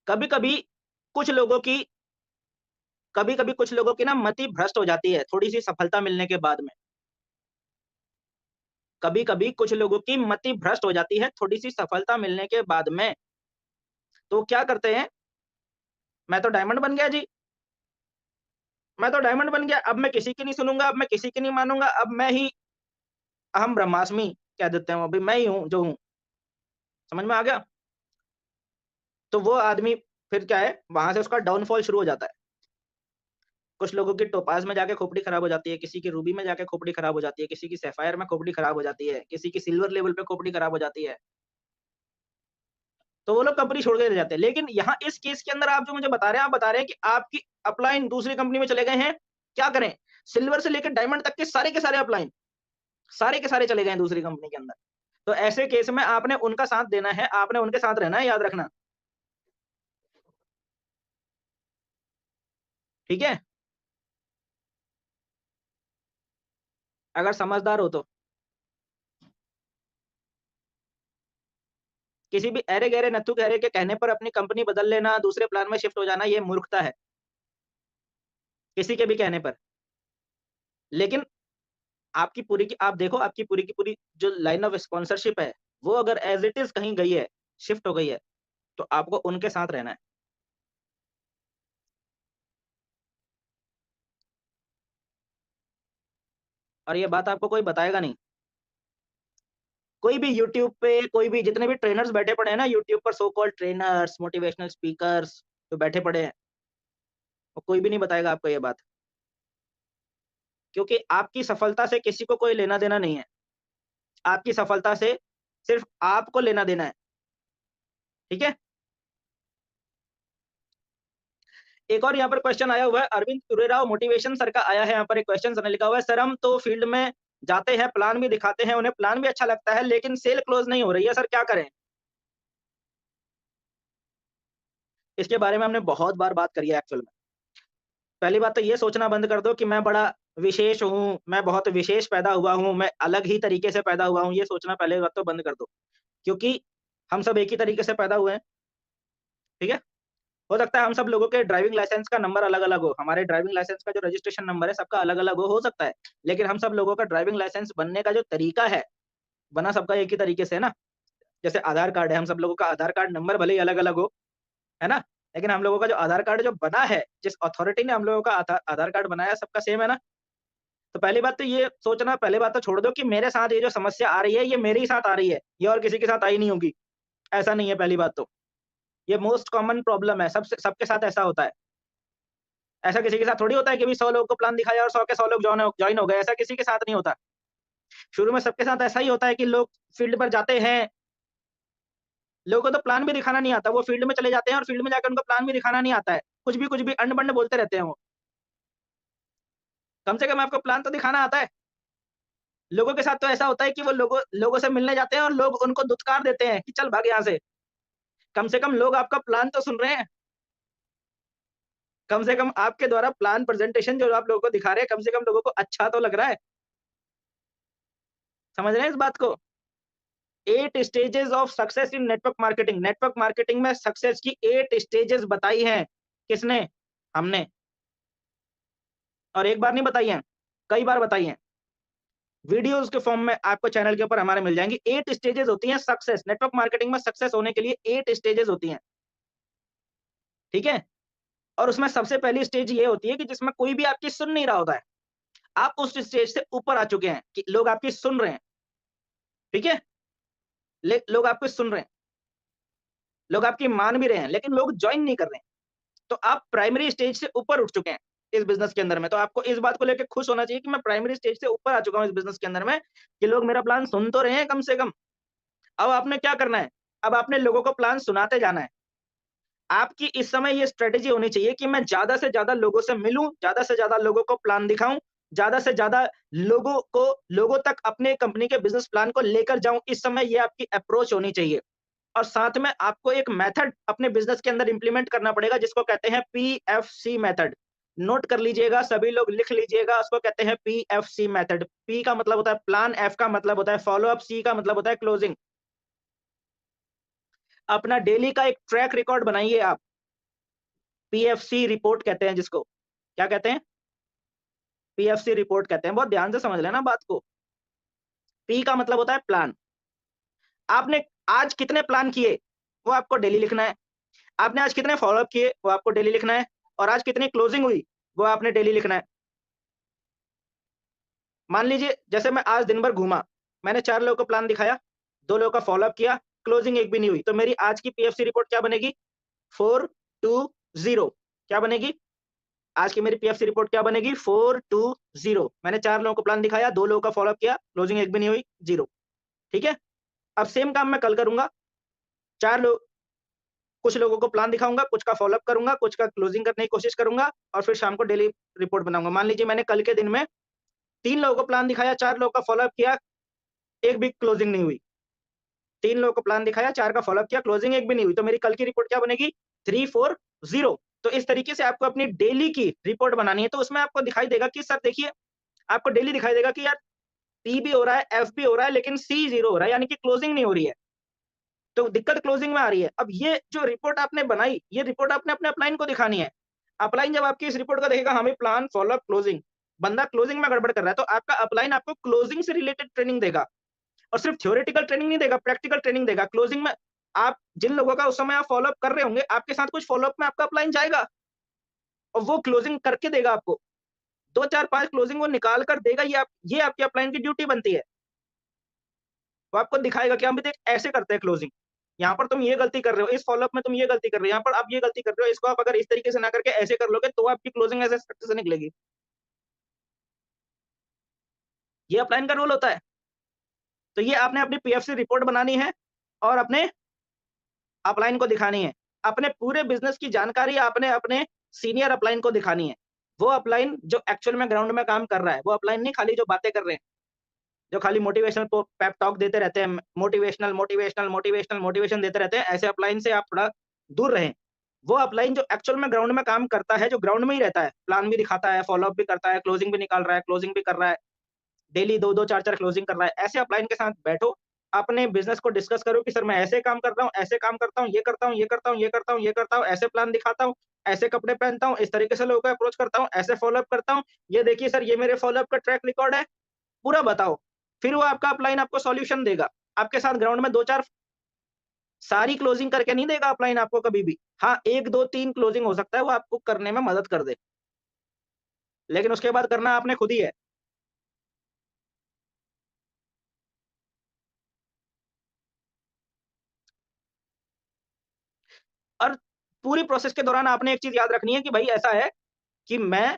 कभी-कभी कुछ लोगों की कभी-कभी कुछ लोगों की ना मति भ्रष्ट हो जाती है, थोड़ी-सी सफलता मिलने के बाद में। कभी-कभी कुछ लोगों की मति भ्रष्ट हो जाती है, थोड़ी-सी सफलता मिलने के बाद में। तो वो क्या करते हैं, मैं तो डायमंड बन गया जी, मैं तो डायमंड बन गया, अब मैं किसी की नहीं सुनूँगा, अब मैं किसी की नहीं मानूँगा, अब मैं ही अहम ब्रह्मास्मि कह देते हैं वो, अभी मैं ही हूँ जो हूँ। समझ में आ गया? तो वो आदमी फिर क्या है, वहाँ से उसका डाउनफॉल शुरू हो जाता है। कुछ लोगों की टोपाज़ में जाके खोपड़ी खराब हो जाती है, किसी की रूबी में जाके खोपड़ी खराब हो जाती है, किसी की सैफ़ायर में खोपड़ी खराब हो जाती है, किसी की सिल्वर लेवल पे खोपड़ी खराब हो जाती है। तो वो लोग कंपनी छोड़ के चले जाते हैं। लेकिन यहाँ इस केस के अंदर आप जो मुझे बता रहे हैं, आप बता रहे हैं कि आपकी अपलाइन दूसरी कंपनी में चले गए हैं, क्या करें? सिल्वर से लेकर डायमंड तक के सारे अपलाइन, सारे के सारे चले गए हैं दूसरी कंपनी के अंदर। तो ऐसे केस में आपने उनका साथ देना है, आपने उनके साथ रहना है, याद रखना। ठीक है? अगर समझदार हो तो। किसी भी ऐरे-गैरे, नत्थू-खैरे के कहने पर अपनी कंपनी बदल लेना, दूसरे प्लान में शिफ्ट हो जाना, ये मूर्खता है, किसी के भी कहने पर। लेकिन आपकी पूरी की आप देखो, आपकी पूरी की पूरी जो लाइन ऑफ स्पॉन्सरशिप है, वो अगर एज़ इट इज़ कहीं गई है, शिफ्ट हो गई है, तो आपको उनके साथ रहना है। और ये बात आपको कोई बताएगा नहीं। कोई भी यूट्यूब पे, कोई भी जितने भी ट्रेनर्स बैठे पड़े हैं ना यूट्यूब पर, so called trainers, motivational speakers जो बैठे पड़े हैं, वो कोई भी नहीं बताएगा आपको ये बात। क्योंकि आपकी सफलता से किसी को कोई लेना-देना नहीं है। आपकी सफलता से सिर्फ़ आपको लेना-देना है। ठीक है? एक और यहाँ पर क्वेश्चन आया हुआ है, अरविंद तुरेराव मोटिवेशन सर का आया है, यहाँ पर एक क्वेश्चन सर ने लिखा हुआ है, सर हम तो फील्ड में जाते हैं, प्लान भी दिखाते हैं, उन्हें प्लान भी अच्छा लगता है, लेकिन सेल क्लोज़ नहीं हो रही है, सर क्या करें? इसके बारे में हमने बहुत बार बात करी है एक्चुअल में। पहली बात तो ये सोचना बंद कर दो कि मैं बड़ा विशेष हूँ, मैं बहुत विशेष पैदा हुआ हूँ, मैं अलग ही तरीके से पैदा हुआ हूँ, ये सोचना पहले बात तो बंद कर दो। क्योंकि हम सब एक ही तरीके से पैदा हुए हैं, ठीक है? हो सकता है हम सब लोगों के ड्राइविंग लाइसेंस का नंबर अलग-अलग हो, हमारे ड्राइविंग लाइसेंस का जो रजिस्ट्रेशन नंबर है सबका अलग-अलग हो सकता है। लेकिन हम सब लोगों का ड्राइविंग लाइसेंस बनने का जो तरीका है, बना सबका एक ही तरीके से है ना। जैसे आधार कार्ड है, हम सब लोगों का आधार कार्ड नंबर भले ही अलग-अलग हो, है ना? लेकिन हम लोगों का जो आधार कार्ड जो बना है, जिस अथॉरिटी ने हम लोगों का आधार कार्ड बनाया सबका सेम है ना। तो पहली बात तो ये सोचना, पहली बात तो छोड़ दो कि मेरे साथ ये जो समस्या आ रही है, ये मेरे ही साथ आ रही है, ये और किसी के साथ आई नहीं होगी। ऐसा नहीं है पहली बात तो। ये मोस्ट कॉमन प्रॉब्लम है, सबसे सबके साथ ऐसा होता है। ऐसा किसी के साथ थोड़ी होता है कि अभी 100 लोगों को प्लान दिखाया और 100 के 100 लोग जॉइन हो गए, ऐसा किसी के साथ नहीं होता। शुरू में सबके साथ ऐसा ही होता है कि लोग फील्ड पर जाते हैं, लोगों को तो प्लान भी दिखाना नहीं आता, वो फील्ड में चले जाते हैं और फील्ड में जाकर उनको प्लान भी दिखाना नहीं आता है। कुछ भी अंड-बंड बोलते रहते हैं वो। कम से कम आपको प्लान तो दिखाना आता है। लोगों के साथ तो ऐसा होता है कि वो लोगों लोगों से मिलने जाते हैं और लोग उनको धुतकार देते हैं कि चल भाग यहाँ से। कम से कम लोग आपका प्लान तो सुन रहे हैं। कम से कम आपके द्वारा प्लान प्रेज़ेंटेशन जो आप लोगों को दिखा रहे हैं, कम से कम लोगों को अच्छा तो लग रहा है। समझ रहे हैं इस बात को? 8 stages of success in network marketing. Network marketing में सक्सेस की 8 स्टेजेस बताई हैं। किसने? हमने। और एक बार नहीं बताई हैं, कई बार बताई हैं। वीडियोज़ के फॉर्म में आपको चैनल के ऊपर हमारे मिल जाएँगी। 8 स्टेजेस होती हैं सक्सेस। नेटवर्क मार्केटिंग में सक्सेस होने के लिए 8 स्टेजेस होती हैं। ठीक है? और उसमें सबसे पहली स्टेज ये होती है कि जिसमें कोई भी आपकी सुन नहीं रहा होता है। आप उस स्टेज से ऊपर आ चुके हैं कि लोग आपकी सुन रहे हैं। ठीक है? लोग आपको सुन रहे हैं, लोग आपकी मान भी रहे हैं, लेकिन लोग जॉइन नहीं कर रहे हैं। तो आप प्राइमरी स्टेज से ऊपर उठ चुके हैं इस बिज़नेस के अंदर में। तो आपको इस बात को लेके खुश होना चाहिए कि मैं प्राइमरी स्टेज से ऊपर आ चुका हूँ इस बिज़नेस के अंदर में, कि लोग मेरा प्लान सुन तो रहे हैं कम से कम। अब आपने क्या करना है? अब आपने लोगों को प्लान सुनाते जाना है। आपकी इस समय ये स्ट्रैटेजी होनी चाहिए कि मैं ज़्यादा से ज़्यादा लोगों से मिलूँ, ज़्यादा से ज़्यादा लोगों को प्लान दिखाऊँ, ज़्यादा से ज़्यादा लोगों तक अपने कंपनी के बिज़नेस प्लान को लेकर जाऊँ। इस समय ये आपकी अप्रोच होनी चाहिए। और साथ में आपको एक मेथड अपने बिज़नेस के अंदर इम्प्लीमेंट करना पड़ेगा जिसको कहते हैं पीएफसी मेथड। नोट कर लीजिएगा, सभी लोग लिख लीजिएगा, उसको कहते हैं पीएफसी मेथड। पी का मतलब होता है प्लान, एफ का मतलब होता है फॉलो अप, सी का मतलब होता है क्लोजिंग। अपना डेली का एक ट्रैक रिकॉर्ड बनाइए आप। पीएफसी रिपोर्ट कहते हैं जिसको। क्या कहते हैं? पीएफसी रिपोर्ट कहते हैं। बहुत ध्यान से समझ लेना बात को। पी का मतलब होता है प्लान। आपने आज कितने प्लान किए, वो आपको डेली लिखना है। आपने आज कितने फॉलो अप किए, वो आपको डेली लिखना है। और आज कितनी क्लोजिंग हुई, वो आपने डेली लिखना है। मान लीजिए जैसे मैं आज दिन भर घूमा, मैंने 4 लोगों को प्लान दिखाया, 2 लोगों का फ़ॉलो अप किया, क्लोजिंग एक भी नहीं हुई, तो मेरी आज की पीएफसी रिपोर्ट क्या बनेगी? 4-2-0 क्या बनेगी? आज की मेरी पीएफसी रिपोर्ट क्या बनेगी? 4-2-0। मैंने 4 लोगों को प्लान दिखाया, 2 लोगों का फ़ॉलो अप किया, क्लोजिंग एक भी नहीं हुई, 0। ठीक है? अब सेम काम मैं कल करूँगा, 4 लोग कुछ लोगों को प्लान दिखाऊंगा, कुछ का फॉलोअप करूंगा, कुछ का क्लोजिंग करने की कोशिश करूंगा और फिर शाम को डेली रिपोर्ट बनाऊंगा। मान लीजिए मैंने कल के दिन में 3 लोगों को प्लान दिखाया, 4 लोगों का फॉलोअप किया, एक भी क्लोजिंग नहीं हुई। 3 लोगों को प्लान दिखाया, 4 का फॉलोअप किया, क्लोजिंग एक भी नहीं हुई। तो मेरी कल की रिपोर्ट क्या बनेगी? 3-4-0। तो इस तरीके से आपको अपनी डेली की रिपोर्ट बनानी है। तो उसमें आपको दिखाई देगा कि सर देखिए, आपको डेली दिखाई देगा कि यार पी भी हो रहा है, एफ भी हो रहा है, लेकिन सी 0 हो रहा है, यानी कि क्लोजिंग नहीं हो रही है। तो दिक्कत क्लोजिंग में आ रही है। अब ये जो रिपोर्ट आपने बनाई, ये रिपोर्ट आपने अपने अपलाइन को दिखानी है। अपलाइन जब आपकी इस रिपोर्ट को देखेगा, हमें प्लान, फॉलोअप, क्लोजिंग, बंदा क्लोजिंग में गड़बड़ कर रहा है, तो आपका अपलाइन आपको क्लोजिंग से रिलेटेड ट्रेनिंग देगा और सिर्फ थ्योरेटिकल ट्रेनिंग नहीं देगा, प्रैक्टिकल ट्रेनिंग देगा। क्लोजिंग में आप जिन लोगों का उस समय आप फॉलोअप कर रहे होंगे, आपके साथ कुछ फॉलोअप में आपका अपलाइन जाएगा और वो क्लोजिंग करके देगा आपको। 2, 4, 5 क्लोजिंग वो निकाल कर देगा। ये आपकी अपलाइन की ड्यूटी बनती है। वो आपको दिखाएगा कि हम भी देख ऐसे करते हैं क्लोजिंग। यहाँ पर तुम ये गलती कर रहे हो, इस फॉलोअप में तुम ये गलती कर रहे हो, यहाँ पर आप ये गलती कर रहे हो, इसको आप अगर इस तरीके से ना करके ऐसे कर लोगे, तो आपकी क्लोजिंग ऐसे सक्सेस निकलेगी। ये अपलाइन का रोल होता है। तो ये आपने अपनी पीएफसी रिपोर्ट बनानी है और अपने अपलाइन को दिखानी है। अपने पूरे बिज़नेस की जानकारी आपने अपने सीनियर अपलाइन को दिखानी है। वो अपलाइन जो एक्चुअल में ग्राउंड में काम कर रहा है, वो अपलाइन नहीं खाली जो बातें कर रहे हैं, जो खाली मोटिवेशनल पेप टॉक देते रहते हैं, मोटिवेशन देते रहते हैं, ऐसे अपलाइन से आप थोड़ा दूर रहें। वो अपलाइन जो एक्चुअल में ग्राउंड में काम करता है, जो ग्राउंड में ही रहता है, प्लान भी दिखाता है, फॉलोअप भी करता है, क्लोजिंग भी निकाल रहा है, क्लोजिंग भी कर रहा है, डेली 2-2, 4-4 क्लोजिंग कर रहा है। ऐसे अपलाइन के साथ बैठो, अपने बिज़नेस को डिस्कस करो कि सर मैं ऐसे काम कर रहा हूँ, ऐसे काम करता हूँ, ये करता हूँ, ये करता हूँ, ये करता हूँ, ये करता हूँ, ऐसे प्लान दिखाता हूँ, ऐसे कपड़े पहनता हूँ, इस तरीके से लोगों को अप्रोच करता हूँ, ऐसे फॉलोअप करता हूँ। ये देखिए सर, ये मेरे फॉलोअप का ट्रैक रिकॉर्ड है, पूरा बताओ। फिर वो आपका अपलाइन आपको सॉल्यूशन देगा। आपके साथ ग्राउंड में 2-4 सारी क्लोजिंग करके नहीं देगा अपलाइन आपको कभी भी। हाँ, 1, 2, 3 क्लोजिंग हो सकता है वो आपको करने में मदद कर दे। लेकिन उसके बाद करना आपने खुद ही है। और पूरी प्रोसेस के दौरान आपने एक चीज़ याद रखनी है कि भाई ऐसा है कि मैं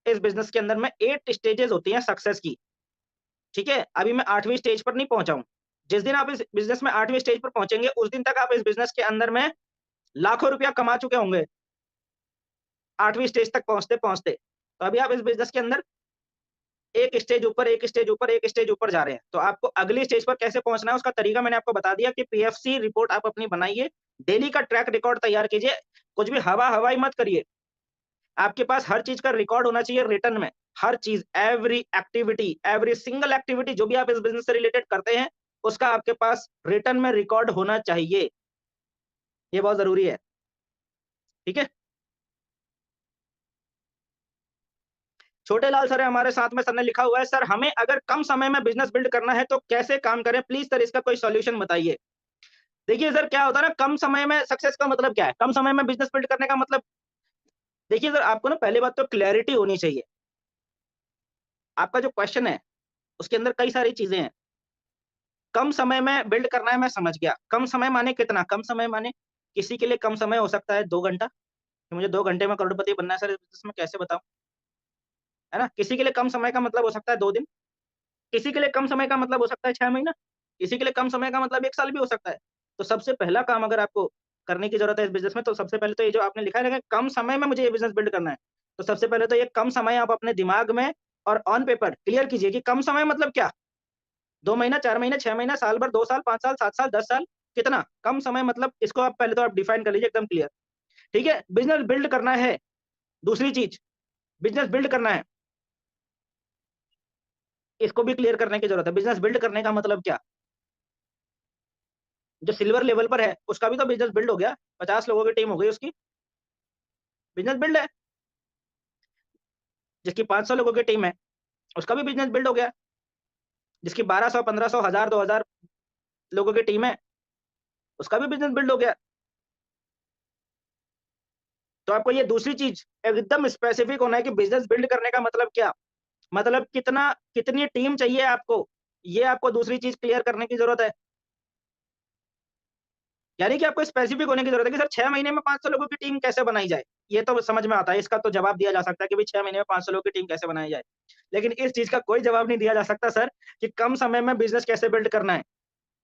इस बिज़नेस के अंदर में 8 स्टेजेस होती हैं सक्सेस की, ठीक है? अभी मैं 8वीं स्टेज पर नहीं पहुँचा हूँ। जिस दिन आप इस बिज़नेस में 8वीं स्टेज पर पहुँचेंगे, उस दिन तक आप इस बिज़नेस के अंदर में लाखों रुपया कमा चुके होंगे, 8वीं स्टेज तक पहुँचते-पहुँचते। तो अभी आप इस बिज़नेस के अंदर एक स्टेज ऊपर, एक स्टेज ऊपर, एक स्टेज ऊपर जा रहे हैं। तो आपको अगली स्टेज पर कैसे पहुँचना है, उसका तरीका मैंने आपको बता दिया कि पीएफसी रिपोर्ट आप अपनी बनाइए, डेली का ट्रैक रिकॉर्ड तैयार कीजिए, कुछ भी हवा-हवाई मत करिए। आपके पास हर चीज़ का रिकॉर्ड होना चाहिए रिटन में। हर चीज़, every activity, every single activity जो भी आप इस बिज़नेस से रिलेटेड करते हैं, उसका आपके पास रिटन में रिकॉर्ड होना चाहिए। ये बहुत ज़रूरी है, ठीक है? छोटे लाल सर है हमारे साथ में, सर ने लिखा हुआ है, "सर हमें अगर कम समय में बिज़नेस बिल्ड करना है तो कैसे काम करें? प्लीज़ सर इसका कोई सॉल्यूशन बताइए।" देखिए सर, क्या होता है ना, कम समय में सक्सेस का मतलब क्या है? कम समय में बिज़नेस बिल्ड करने का मतलब, देखिए सर, आपको ना पहली बात तो क्लैरिटी होनी चाहिए। आपका जो क्वेश्चन है, उसके अंदर कई सारी चीज़ें हैं। कम समय में बिल्ड करना है, मैं समझ गया। कम समय माने कितना? कम समय माने किसी के लिए कम समय हो सकता है 2 घंटा, कि मुझे 2 घंटे में करोड़पति बनना है सर इस बिज़नेस में, कैसे बताऊँ? है ना? किसी के लिए कम समय का मतलब हो सकता है 2 दिन, किसी के लिए कम समय का मतलब हो सकता है 6 महीना, किसी के लिए कम समय का मतलब 1 साल भी हो सकता है। तो सबसे पहला काम अगर आपको करने की ज़रूरत है इस बिज़नेस में, तो सबसे पहले तो ये जो आपने लिखा है ना कि कम समय में मुझे ये बिज़नेस बिल्ड करना है। तो सबसे पहले तो ये कम समय आप अपने दिमाग में और ऑन पेपर क्लियर कीजिए कि कम समय मतलब क्या? 2 महीना, 4 महीने, 6 महीना, साल भर, 2 साल, 5 साल, 7 साल, 10 साल, कितना? कम समय मतलब इसको आप पहले तो आप डिफाइन कर लीजिए एकदम क्लियर, ठीक है? बिज़नेस बिल्ड करना है, दूसरी चीज़, बिज़नेस बिल्ड करना है, इसको भी क्लियर करने की ज़रूरत है। बिज़नेस बिल्ड करने का मतलब क्या? जो सिल्वर लेवल पर है, उसका भी तो बिज़नेस बिल्ड हो गया, 50 लोगों की टीम हो गई उसकी, बिज़नेस बिल्ड है। जिसकी 500 लोगों की टीम है, उसका भी बिज़नेस बिल्ड हो गया। जिसकी 1200, 1500, 1000, 2000 लोगों की टीम है, उसका भी बिज़नेस बिल्ड हो गया। तो आपको ये दूसरी चीज़ एकदम स्पेसिफिक होना है कि बिज़नेस बिल्ड करने का मतलब क्या? मतलब कितनी टीम चाहिए आपको? ये आपको दूसरी चीज़ क्लियर करने की ज़रूरत है। यानी कि आपको स्पेसिफिक होने की ज़रूरत है कि सर 6 महीने में 500 लोगों की टीम कैसे बनाई जाए? ये तो समझ में आता है, इसका तो जवाब दिया जा सकता है कि भई 6 महीने में 500 लोगों की टीम कैसे बनाई जाए। लेकिन इस चीज़ का कोई जवाब नहीं दिया जा सकता सर कि कम समय में बिज़नेस कैसे बिल्ड करना है?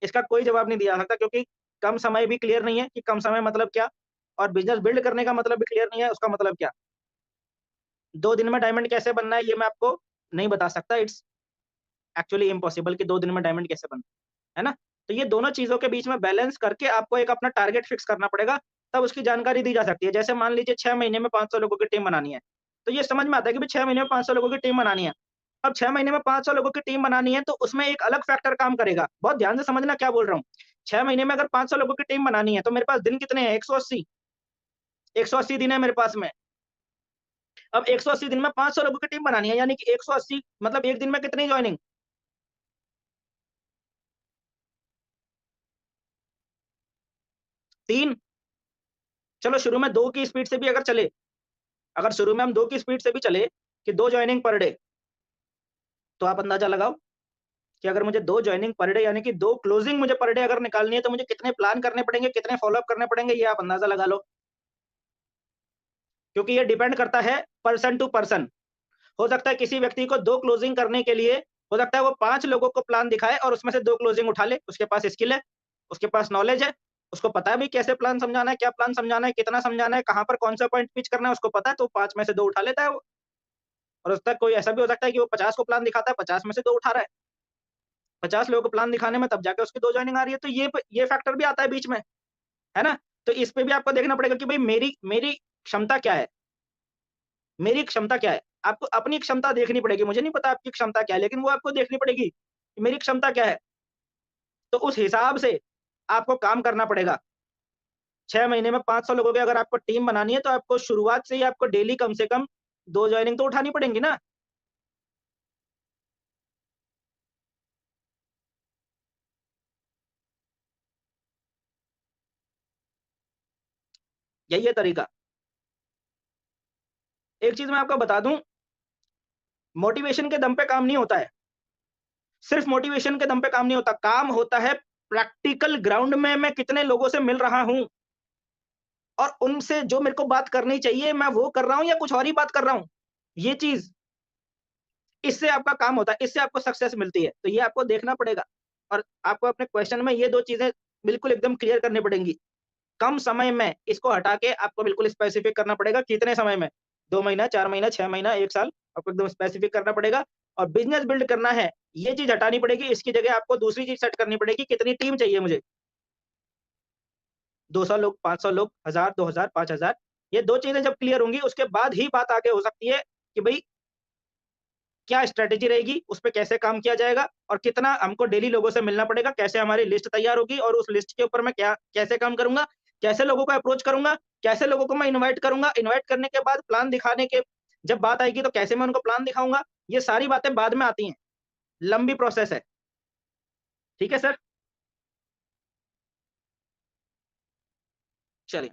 इसका कोई जवाब नहीं दिया जा सकता, क्योंकि कम समय भी क्लियर नहीं है कि कम समय मतलब क्या? और बिजनेस बिल्ड करने का मतलब भी क्लियर नहीं है, उसका मतलब क्या? 2 दिन में डायमंड कैसे बनना है ये मैं आपको नहीं बता सकता। इट्स एक्चुअली इम्पॉसिबल कि 2 दिन में डायमंड कैसे बनना है ना? तो ये दोनों चीज़ों के बीच में बैलेंस करके आपको एक अपना टारगेट फिक्स करना पड़ेगा, तब उसकी जानकारी दी जा सकती है। जैसे मान लीजिए 6 महीने में 500 लोगों की टीम बनानी है, तो ये समझ में आता है कि भई 6 महीने में 500 लोगों की टीम बनानी है। अब 6 महीने में 500 लोगों की टीम बनानी है, तो उसमें एक अलग फैक्टर काम करेगा। बहुत ध्यान से समझना क्या बोल रहा हूँ। 6 महीने में अगर 500 लोगों की टीम बनानी है, तो मेरे पास दिन कितने हैं? 180 180 दिन है मेरे पास में। अब 180 दिन में 500 लोगों की टीम बनानी है, यानी कि 180 मतलब 1 दिन में कितनी जॉइनिंग? 3। चलो शुरू में 2 की स्पीड से भी अगर चले, अगर शुरू में हम 2 की स्पीड से भी चले कि 2 जॉइनिंग पर डे, तो आप अंदाजा लगाओ कि अगर मुझे 2 जॉइनिंग पर डे यानी कि 2 क्लोजिंग मुझे पर डे अगर निकालनी है, तो मुझे कितने प्लान करने पड़ेंगे, कितने फ़ॉलो-अप करने पड़ेंगे, ये आप अंदाजा लगा लो। क्योंकि ये डिपेंड करता है पर्सन टू पर्सन। हो सकता है किसी व्यक्ति को 2 क्लोजिंग करने के लिए हो सकता है वो 5 लोगों को प्लान दिखाए और उसमें से 2 क्लोजिंग उठा ले, उसके पास स्किल है, उसके पास नॉलेज है, उसको पता है भी कैसे प्लान समझाना है, क्या प्लान समझाना है, कितना समझाना है, कहाँ पर कौन-सा पॉइंट पिच करना है, उसको पता है, तो 5 में से 2 उठा लेता है वो। और उसका कोई ऐसा भी हो सकता है कि वो 50 को प्लान दिखाता है, 50 में से 2 उठा रहा है। 50 लोगों को प्लान दिखाने में तब जाके उसकी 2 जॉइनिंग आ रही है, तो ये फैक्टर भी आता है बीच में, है ना? तो इस पे भी आपको देखना पड़ेगा कि भई मेरी मेरी क्षमता क्या है? मेरी क्षमता क्या है? आपको अपनी क्षमता देखनी पड़ेगी। मुझे नहीं पता आपकी क्षमता क्या है, लेकिन वो आपको देखनी पड़ेगी कि मेरी क्षमता क्या है? तो उस हिसाब से आपको काम करना पड़ेगा। 6 महीने में 500 लोगों की अगर आपको टीम बनानी है, तो आपको शुरुआत से ही आपको डेली कम से कम 2 जॉइनिंग तो उठानी पड़ेंगी ना। यही है तरीका। एक चीज़ मैं आपको बता दूँ, मोटिवेशन के दम पे काम नहीं होता है। सिर्फ़ मोटिवेशन के दम पे काम नहीं होता, काम होता है प्रैक्टिकल ग्राउंड में मैं कितने लोगों से मिल रहा हूँ और उनसे जो मेरे को बात करनी चाहिए, मैं वो कर रहा हूँ या कुछ और ही बात कर रहा हूँ। ये चीज़ इससे आपका काम होता है, इससे आपको सक्सेस मिलती है। तो ये आपको देखना पड़ेगा और आपको अपने क्वेश्चन में ये 2 चीज़ें बिल्कुल एकदम क्लियर करनी पड़ेंगी। कम समय में इसको हटा के आपको बिल्कुल स्पेसिफिक करना पड़ेगा कितने समय में, 2 महीना, 4 महीना, 6 महीना, 1 साल आपको एकदम स्पेसिफिक करना पड़ेगा और बिज़नेस बिल्ड करना है, ये चीज़ हटानी पड़ेगी, इसकी जगह आपको दूसरी चीज़ सेट करनी पड़ेगी, कितनी टीम चाहिए मुझे? 200 लोग, 500 लोग, 1000, 2000, 5000 ये 2 चीज़ें जब क्लियर होंगी, उसके बाद ही बात आगे हो सकती है कि भई क्या स्ट्रैटेजी रहेगी, उस पे कैसे काम किया जाएगा और कितना हमको डेली लोगों से मिलना पड़ेगा, कैसे हमारी लिस्ट तैयार होगी और उस लिस्ट के ऊपर मैं क्या कैसे काम करूँगा, कैसे लोगों को अप्रोच करूँगा, कैसे लोगों को मैं इनवाइट करूँगा, इनवाइट करने के बाद प्लान दिखाने के जब बात आएगी तो कैसे मैं उनको प्लान दिखाऊँगा, ये सारी बातें बाद में आती हैं, लंबी प्रोसेस है। ठीक है सर? चलिए।